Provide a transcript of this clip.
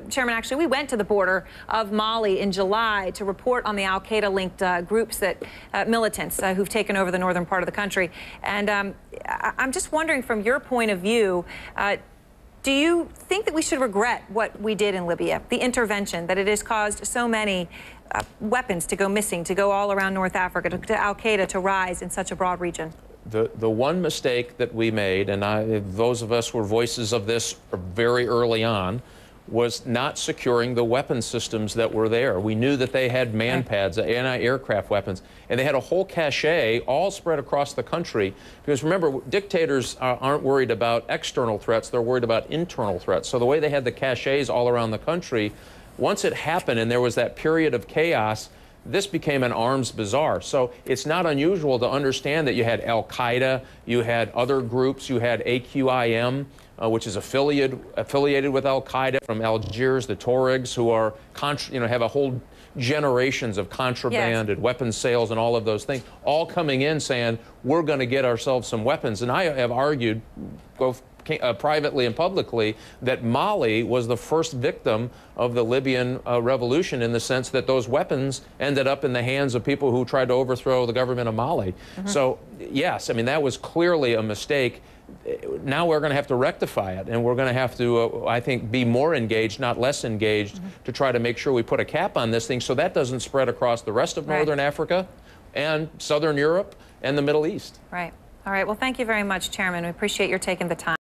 Chairman, actually, we went to the border of Mali in July to report on the al-Qaeda-linked groups that militants who've taken over the northern part of the country. And I'm just wondering, from your point of view, do you think that we should regret what we did in Libya, the intervention, that it has caused so many weapons to go missing, to go all around North Africa, to al-Qaeda to rise in such a broad region? The one mistake that we made, and those of us who were voices of this very early on, was not securing the weapon systems that were there. We knew that they had man pads, anti-aircraft weapons, and they had a whole cache all spread across the country. Because remember, dictators aren't worried about external threats, they're worried about internal threats. So the way they had the caches all around the country, once it happened and there was that period of chaos, this became an arms bazaar. So it's not unusual to understand that you had Al-Qaeda, you had other groups, you had AQIM, which is affiliated with Al-Qaeda from Algiers, the Tuaregs, who are, have a whole generations of contraband and weapons sales and all of those things, all coming in saying, we're going to get ourselves some weapons. And I have argued, both privately and publicly, that Mali was the first victim of the Libyan revolution, in the sense that those weapons ended up in the hands of people who tried to overthrow the government of Mali. So, yes, I mean, that was clearly a mistake. Now we're going to have to rectify it, and we're going to have to, I think, be more engaged, not less engaged, to try to make sure we put a cap on this thing so that doesn't spread across the rest of northern Africa and southern Europe and the Middle East. Right. All right. Well, thank you very much, Chairman. We appreciate your taking the time.